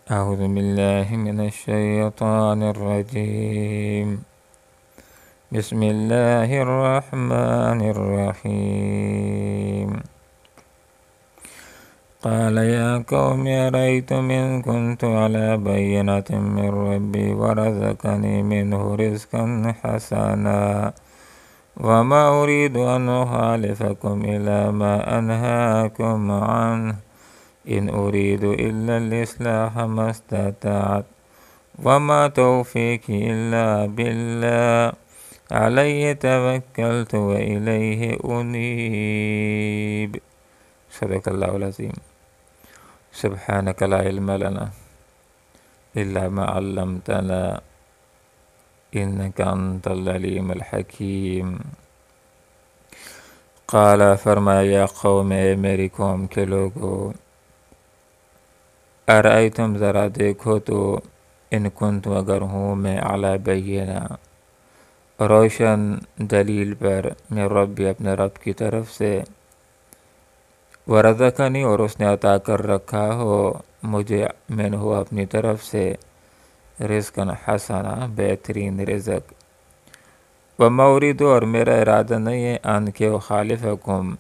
أعوذ بالله من الشيطان الرجيم. بسم الله الرحمن الرحيم. قال يا قوم أرأيتم إن كنت على بينة من ربي ورزقني منه رزقا حسنا وما أريد أن أخالفكم إلى ما أنهاكم عنه إن أريد إلا الإصلاح ما استطعت وما توفيقي إلا بالله عليه توكلت وإليه أنيب. صدق اللہ العظیم. سبحانك لا علم لنا إلا ما علمتنا إنك أنت العليم الحكيم. قال فرمایا یا قوم اے میری قوم کے لوگو ارأیتم ذرا دیکھو تو ان کنت اگر ہوں میں علی بینہ روشن دلیل پر میں ربی اپنے رب کی طرف سے ورزقنی اور اس نے عطا کر رکھا ہو مجھے منہ اپنی طرف سے رزقا حسنا بہترین رزق وما اریدو اور میرا ارادہ نہیں ہے ان کے خالفکم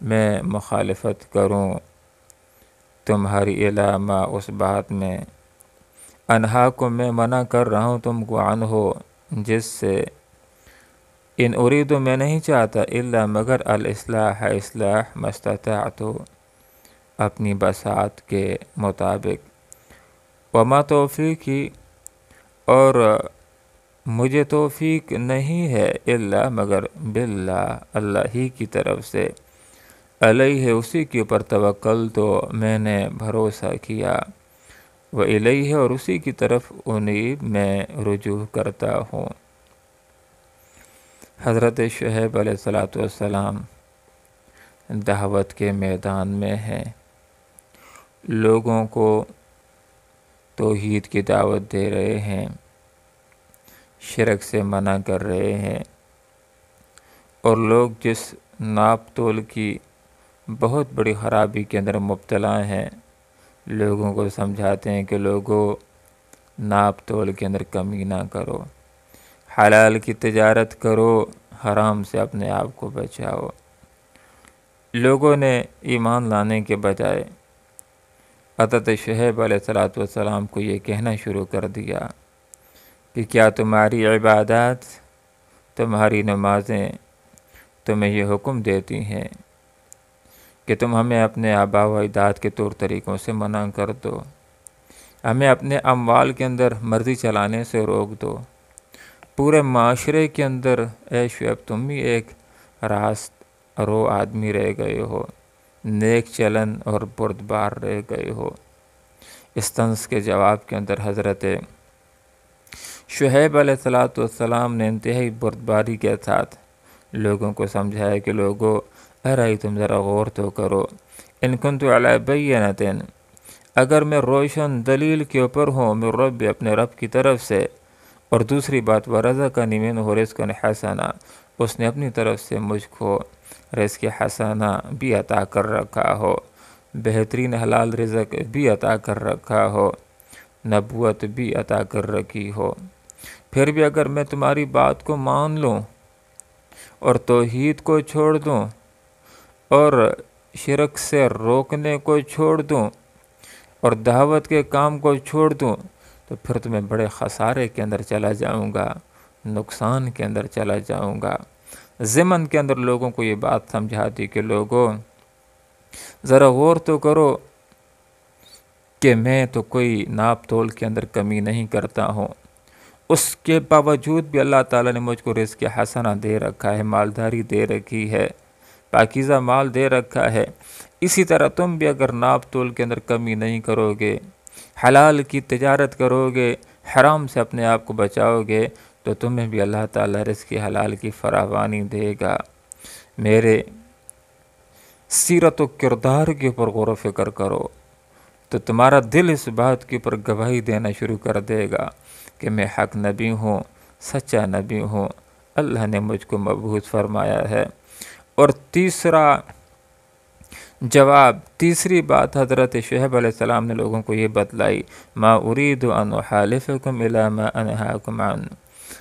میں مخالفت کروں تمہاری علامہ اس بات میں انہاکم میں منع کر رہا ہوں تم کو عنہ جس سے ان اریدو میں نہیں چاہتا الا مگر الاصلاح اصلاح ما استطعت اپنی بساط کے مطابق وما توفیقی اور مجھے توفیق نہیں ہے الا مگر باللہ اللہ ہی کی طرف سے علیہ اسی کے اوپر توکل تو میں نے بھروسہ کیا و الیہ اور اسی کی طرف انیب میں رجوع کرتا ہوں. حضرت شعیب علیہ السلام دعوت کے میدان میں ہیں، لوگوں کو توحید کی دعوت دے رہے ہیں، شرک سے منع کر رہے ہیں، اور لوگ جس ناپ تول کی بہت بڑی خرابی کے اندر مبتلا ہیں لوگوں کو سمجھاتے ہیں کہ لوگوں ناپ تول کے اندر کمی نہ کرو، حلال کی تجارت کرو، حرام سے اپنے آپ کو بچاؤ. لوگوں نے ایمان لانے کے بجائے حضرت شعیب علیہ السلام کو یہ کہنا شروع کر دیا کہ کیا تمہاری عبادات، تمہاری نمازیں تمہیں یہ حکم دیتی ہیں کہ تم ہمیں اپنے آباء و اجداد کے طور طریقوں سے منع کر دو، ہمیں اپنے اموال کے اندر مرضی چلانے سے روک دو، پورے معاشرے کے اندر اے شعیب تم ہی ایک راست رو آدمی رہ گئے ہو، نیک چلن اور بردبار رہ گئے ہو. اس طنز کے جواب کے اندر حضرت شعیب علیہ السلام نے انتہائی بردباری کے ساتھ لوگوں کو سمجھایا کہ لوگوں تم ذرا غور تو کرو ان کنت علی بینۃ اگر میں روشن دلیل کے اوپر ہوں میں رب اپنے رب کی طرف سے، اور دوسری بات ورزقنی منہ رزقا حسنا اس نے اپنی طرف سے مجھ کو رزق حسنا بھی عطا کر رکھا ہو، بہترین حلال رزق بھی عطا کر رکھا ہو، نبوت بھی عطا کر رکھی ہو، پھر بھی اگر میں تمہاری بات کو مان لوں اور توحید کو چھوڑ دوں اور شرک سے روکنے کو چھوڑ دوں اور دعوت کے کام کو چھوڑ دوں تو پھر تو میں بڑے خسارے کے اندر چلا جاؤں گا، نقصان کے اندر چلا جاؤں گا. ضمن کے اندر لوگوں کو یہ بات سمجھا دی کہ لوگوں ذرا غور تو کرو کہ میں تو کوئی ناپ تول کے اندر کمی نہیں کرتا ہوں، اس کے باوجود بھی اللہ تعالیٰ نے مجھ کو رزق حسنہ دے رکھا ہے، مالداری دے رکھی ہے، پاکیزہ مال دے رکھا ہے. اسی طرح تم بھی اگر ناپ تول کے اندر کمی نہیں کرو گے، حلال کی تجارت کرو گے، حرام سے اپنے آپ کو بچاؤ گے تو تمہیں بھی اللہ تعالیٰ رزق حلال کی فراوانی دے گا. میرے سیرت و کردار کے اوپر غور و فکر کرو تو تمہارا دل اس بات کے اوپر گواہی دینا شروع کر دے گا کہ میں حق نبی ہوں، سچا نبی ہوں، اللہ نے مجھ کو مبعوث فرمایا ہے. اور تیسرا جواب: تیسری بات حضرت شعیب علیہ السلام نے لوگوں کو یہ بتلائی، ما اريد ان احالفکم الی ما انہاکم عنہ،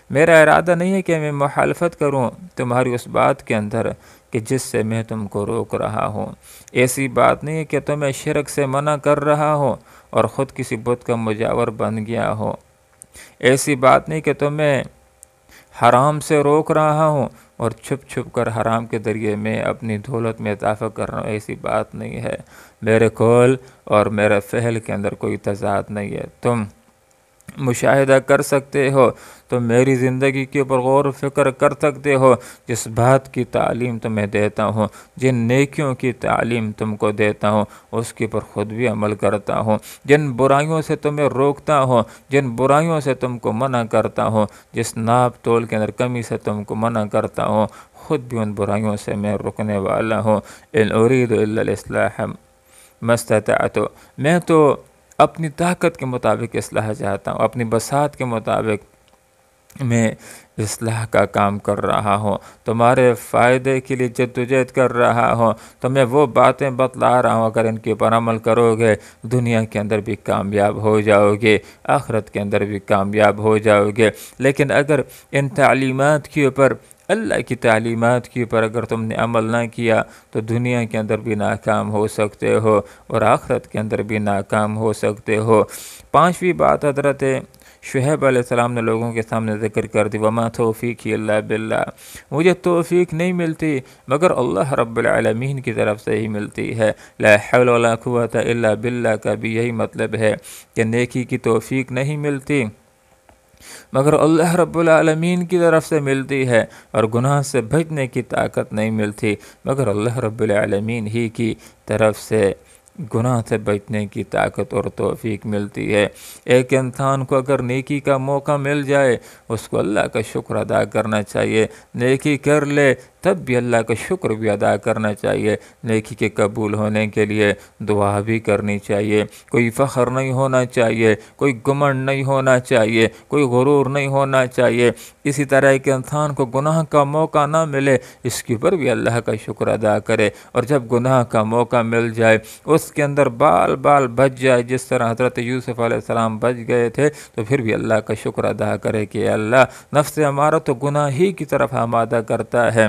میرا ارادہ نہیں ہے کہ میں مخالفت کروں تمہاری اس بات کے اندر کہ جس سے میں تم کو روک رہا ہوں۔ ایسی بات نہیں ہے کہ تمہیں شرک سے منع کر رہا ہوں اور خود کسی بت کا مجاور بن گیا ہو، ایسی بات نہیں کہ تمہیں حرام سے روک رہا ہوں اور چھپ چھپ کر حرام کے ذریعے میں اپنی دولت میں اضافہ کر رہا ہوں، ایسی بات نہیں ہے۔ میرے قول اور میرے فعل کے اندر کوئی تضاد نہیں ہے۔ تم مشاہدہ کر سکتے ہو، تو میری زندگی کے اوپر غور و فکر کر سکتے ہو، جس بات کی تعلیم تمہیں دیتا ہوں، جن نیکیوں کی تعلیم تم کو دیتا ہوں، اس کے اوپر خود بھی عمل کرتا ہوں، جن برائیوں سے تمہیں روکتا ہوں، جن برائیوں سے تم کو منع کرتا ہوں، جس ناپ تول کے اندر کمی سے تم کو منع کرتا ہوں، خود بھی ان برائیوں سے میں رکنے والا ہوں۔ ان اريد الا الاصلاح ما استطعت، میں تو اپنی طاقت کے مطابق اصلاح چاہتا ہوں، اپنی بساط کے مطابق میں اصلاح کا کام کر رہا ہوں، تمہارے فائدے کے لیے جدوجہد کر رہا ہوں، تو میں وہ باتیں بتلا رہا ہوں، اگر ان کے اوپر عمل کرو گے دنیا کے اندر بھی کامیاب ہو جاؤ گے، آخرت کے اندر بھی کامیاب ہو جاؤ گے۔ لیکن اگر ان تعلیمات کے اوپر، اللہ کی تعلیمات کے اوپر اگر تم نے عمل نہ کیا تو دنیا کے اندر بھی ناکام ہو سکتے ہو اور آخرت کے اندر بھی ناکام ہو سکتے ہو۔ پانچویں بات حضرت شعیب علیہ السلام نے لوگوں کے سامنے ذکر کر دی، وما توفیقی الا باللہ، مجھے توفیق نہیں ملتی مگر اللہ رب العالمین کی طرف سے ہی ملتی ہے۔ لا حول ولا قوت الا باللہ کا بھی یہی مطلب ہے کہ نیکی کی توفیق نہیں ملتی مگر اللہ رب العالمین کی طرف سے ملتی ہے، اور گناہ سے بچنے کی طاقت نہیں ملتی مگر اللہ رب العالمین ہی کی طرف سے گناہ سے بچنے کی طاقت اور توفیق ملتی ہے۔ ایک انسان کو اگر نیکی کا موقع مل جائے اس کو اللہ کا شکر ادا کرنا چاہیے، نیکی کر لے تب بھی اللہ کا شکر بھی ادا کرنا چاہیے، نیکی کے قبول ہونے کے لیے دعا بھی کرنی چاہیے، کوئی فخر نہیں ہونا چاہیے، کوئی گمنڈ نہیں ہونا چاہیے، کوئی غرور نہیں ہونا چاہیے۔ اسی طرح ایک انسان کو گناہ کا موقع نہ ملے اس کے اوپر بھی اللہ کا شکر ادا کرے، اور جب گناہ کا موقع مل جائے اس کے اندر بال بال بچ جائے، جس طرح حضرت یوسف علیہ السلام بچ گئے تھے، تو پھر بھی اللہ کا شکر ادا کرے کہ اللہ نفس ہمارا تو گناہ ہی کی طرف آمادہ کرتا ہے،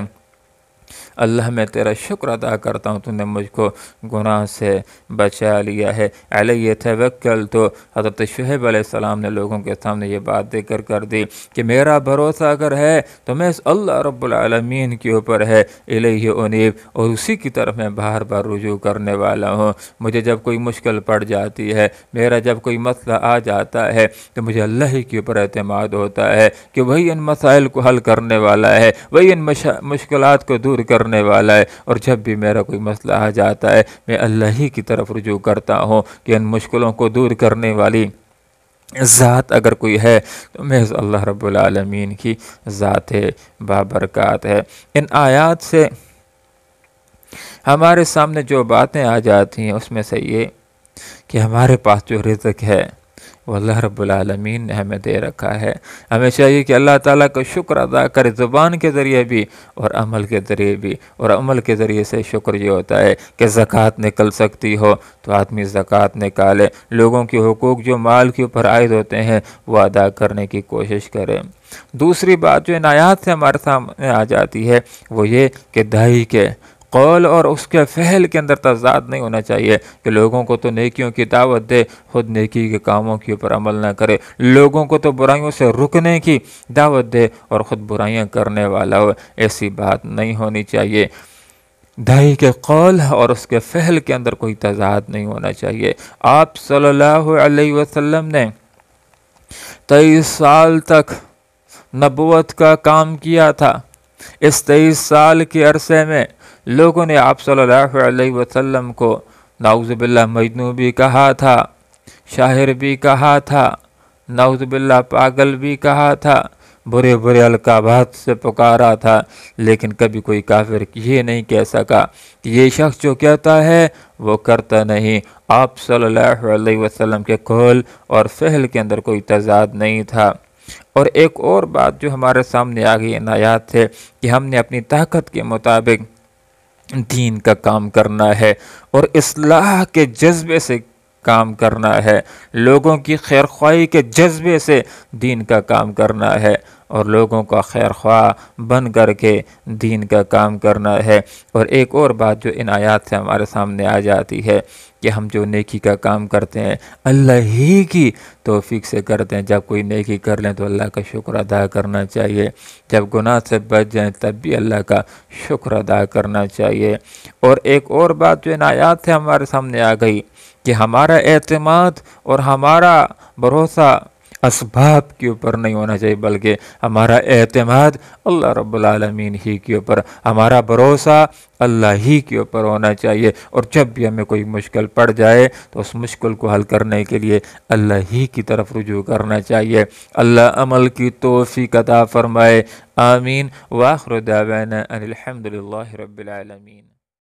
اللہ میں تیرا شکر ادا کرتا ہوں تو نے مجھ کو گناہ سے بچا لیا ہے۔ علیہ توکل، تو حضرت شعیب علیہ السلام نے لوگوں کے سامنے یہ بات ذکر کر دی کہ میرا بھروسہ اگر ہے تو میں اللہ رب العالمین کے اوپر ہے، الیہ انیب، اور اسی کی طرف میں بار بار رجوع کرنے والا ہوں۔ مجھے جب کوئی مشکل پڑ جاتی ہے، میرا جب کوئی مسئلہ آ جاتا ہے تو مجھے اللہ ہی کے اوپر اعتماد ہوتا ہے کہ وہی ان مسائل کو حل کرنے والا ہے، وہی ان مشکلات کو دور کرنے والا ہے، اور جب بھی میرا کوئی مسئلہ آ جاتا ہے میں اللہ ہی کی طرف رجوع کرتا ہوں کہ ان مشکلوں کو دور کرنے والی ذات اگر کوئی ہے تو محض اللہ رب العالمین کی ذات بابرکات ہے۔ ان آیات سے ہمارے سامنے جو باتیں آ جاتی ہیں اس میں سے یہ کہ ہمارے پاس جو رزق ہے وہ اللہ رب العالمین نے ہمیں دے رکھا ہے، ہمیں چاہیے کہ اللہ تعالیٰ کا شکر ادا کرے، زبان کے ذریعے بھی اور عمل کے ذریعے بھی۔ اور عمل کے ذریعے سے شکر یہ ہوتا ہے کہ زکوٰۃ نکل سکتی ہو تو آدمی زکوٰۃ نکالے، لوگوں کے حقوق جو مال کے اوپر عائد ہوتے ہیں وہ ادا کرنے کی کوشش کرے۔ دوسری بات جو ان آیات سے ہمارے سامنے آ جاتی ہے وہ یہ کہ داعی کے قول اور اس کے فعل کے اندر تضاد نہیں ہونا چاہیے کہ لوگوں کو تو نیکیوں کی دعوت دے، خود نیکی کے کاموں کے اوپر عمل نہ کرے، لوگوں کو تو برائیوں سے رکنے کی دعوت دے اور خود برائیاں کرنے والا ہو، ایسی بات نہیں ہونی چاہیے۔ داعی کے قول اور اس کے فعل کے اندر کوئی تضاد نہیں ہونا چاہیے۔ آپ صلی اللہ علیہ وسلم نے 23 سال تک نبوت کا کام کیا تھا، اس 23 سال کے عرصے میں لوگوں نے آپ صلی اللہ علیہ وسلم کو نعوذ باللہ مجنون بھی کہا تھا، شاعر بھی کہا تھا، نعوذ باللہ پاگل بھی کہا تھا، برے برے القابات سے پکارا تھا، لیکن کبھی کوئی کافر یہ نہیں کہہ سکا کہ یہ شخص جو کہتا ہے وہ کرتا نہیں۔ آپ صلی اللہ علیہ وسلم کے قول اور فعل کے اندر کوئی تضاد نہیں تھا۔ اور ایک اور بات جو ہمارے سامنے آ گئی ان آیات سے کہ ہم نے اپنی طاقت کے مطابق دین کا کام کرنا ہے اور اصلاح کے جذبے سے کام کرنا ہے، لوگوں کی خیر خواہی کے جذبے سے دین کا کام کرنا ہے اور لوگوں کا خیر خواہ بن کر کے دین کا کام کرنا ہے۔ اور ایک اور بات جو ان آیات سے ہمارے سامنے آ جاتی ہے کہ ہم جو نیکی کا کام کرتے ہیں اللہ ہی کی توفیق سے کرتے ہیں۔ جب کوئی نیکی کر لیں تو اللہ کا شکر ادا کرنا چاہیے، جب گناہ سے بچ جائیں تب بھی اللہ کا شکر ادا کرنا چاہیے۔ اور ایک اور بات جو ان آیات سے ہمارے سامنے آ گئی کہ ہمارا اعتماد اور ہمارا بھروسہ اسباب کے اوپر نہیں ہونا چاہیے، بلکہ ہمارا اعتماد اللہ رب العالمین ہی کے اوپر، ہمارا بھروسہ اللہ ہی کے اوپر ہونا چاہیے۔ اور جب بھی ہمیں کوئی مشکل پڑ جائے تو اس مشکل کو حل کرنے کے لیے اللہ ہی کی طرف رجوع کرنا چاہیے۔ اللہ عمل کی توفیق عطا فرمائے، آمین۔ وآخر دعوانا ان الحمد للہ رب العالمین۔